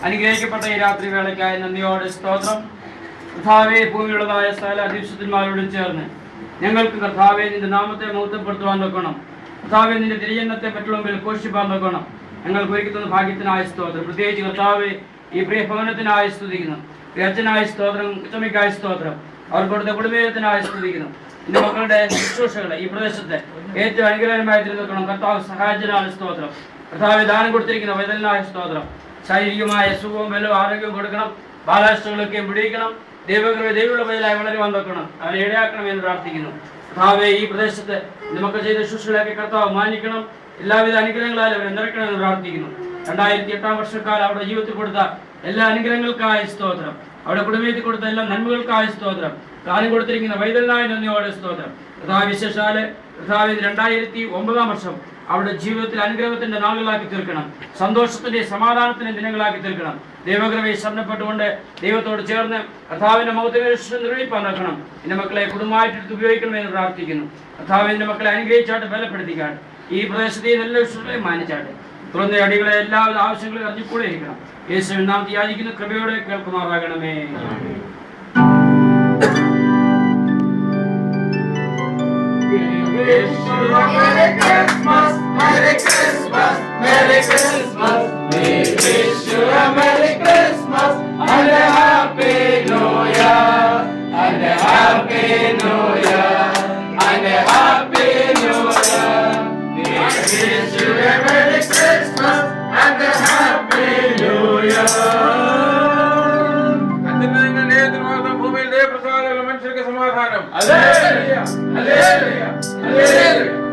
അനുഗ്രഹിക്കപ്പെട്ട ഈ രാത്രി വേളയ്ക്കായി നന്ദിയോട് സ്തോത്രം. കർത്താവേ, ഭൂമിയുള്ളതായ സകല അധീശന്മാരോടും ചേർന്ന് ഞങ്ങൾക്ക് കർത്താവെ നിന്റെ നാമത്തെ മഹത്വപ്പെടുത്തുവാൻ നോക്കണം. കർത്താവെ, നിന്റെ തിരുജനത്തെ മറ്റുള്ളവരിൽ ഘോഷിപ്പാൻ നോക്കണം. ഞങ്ങൾക്ക് ഒരുക്കുന്ന ഭാഗ്യത്തിനായ സ്തോത്രം. പ്രത്യേകിച്ച് കർത്താവെ, ഈ പ്രിയ ഭവനത്തിനായി സ്തുതിക്കുന്നു. അച്ഛനായ സ്തോത്രം, ഉച്ചമയ്ക്കായ സ്തോത്രം, അവർ കൊടുത്ത കുടുംബത്തിനായി സ്തുതിക്കുന്നു. എന്റെ മക്കളുടെ ശുശ്രൂഷകളെ ഈ പ്രദേശത്തെ ഏറ്റവും അനുഗ്രഹമായി തിരഞ്ഞെടുക്കണം. കർത്താവ് സഹായജനായ സ്തോത്രം. കർത്താവ് ദാനം കൊടുത്തിരിക്കുന്ന വൈതലിനായ സ്തോത്രം. ശാരീരികമായ സുഖവും ബലവും ആരോഗ്യവും കൊടുക്കണം. ബാലാഷ്ടങ്ങളൊക്കെയും പിടിക്കണം. ദൈവമുള്ള ബദലായി വളരുവാൻ നോക്കണം. അവരെ ഇടയാക്കണമെന്ന് പ്രാർത്ഥിക്കുന്നു. കർത്താവെ, ഈ പ്രദേശത്ത് നമുക്ക് ചെയ്ത ശുശ്രൂഷകളൊക്കെ കർത്താവ് മാനിക്കണം. എല്ലാവിധ അനുഗ്രഹങ്ങളാൽ അവരെ നിറയ്ക്കണമെന്ന് പ്രാർത്ഥിക്കുന്നു. 2008 വർഷക്കാലം അവിടെ ജീവിതത്തിൽ കൊടുത്ത എല്ലാ അനുഗ്രഹങ്ങൾക്കായ സ്തോത്രം. അവിടെ കുടുംബത്തിൽ കൊടുത്ത എല്ലാ നന്മകൾക്കായ സ്തോത്രം. കാലം കൊടുത്തിരിക്കുന്ന വൈതലിനായ നന്ദിയോടെ സ്തോത്രം. കർത്താവ് വിശേഷാല് കർത്താവ് 2009 വർഷം അവിടെ ജീവിതത്തിൽ അനുഗ്രഹത്തിന്റെ നാളുകളാക്കി തീർക്കണം. സന്തോഷത്തിന്റെ സമാധാനത്തിന്റെ ദിനങ്ങളാക്കി തീർക്കണം. ദൈവകൃപയെ ശരണപ്പെട്ടുകൊണ്ട് ദൈവത്തോട് ചേർന്ന് കർത്താവിന്റെ മഹത്വം നിർവഹിപ്പാൻ നോക്കണം. എന്റെ മക്കളെ കുടുംബമായിട്ട് ഉപയോഗിക്കണമെന്ന് പ്രാർത്ഥിക്കുന്നു. കർത്താവിന്റെ മക്കളെ അനുഗ്രഹിച്ചാട്ട് ബലപ്പെടുത്തിക്കാട്ട് ഈ പ്രദേശത്തെ നല്ല വിശ്വങ്ങളെ മാനിച്ചാട്ടെ. തുറന്ന അടികളെ എല്ലാവിധ ആവശ്യങ്ങളും അറിഞ്ഞുകൂടെ ഇരിക്കണം. യേശുവിൻ നാമത്തിൽ യാചിക്കുന്ന കൃപയോടെ കേൾക്കുമാറാകണമേ. Merry Christmas, Merry Christmas, Merry Christmas. We wish you a Merry Christmas and a Happy New Year, and a Happy New Year, and a Happy New Year. We wish you a Merry Christmas and a Happy New Year. ഭൂമിയിൽ ദേവപ്രസാദമുള്ള മനുഷ്യർക്ക് സമാധാനം. Hallelujah, hallelujah, hallelujah.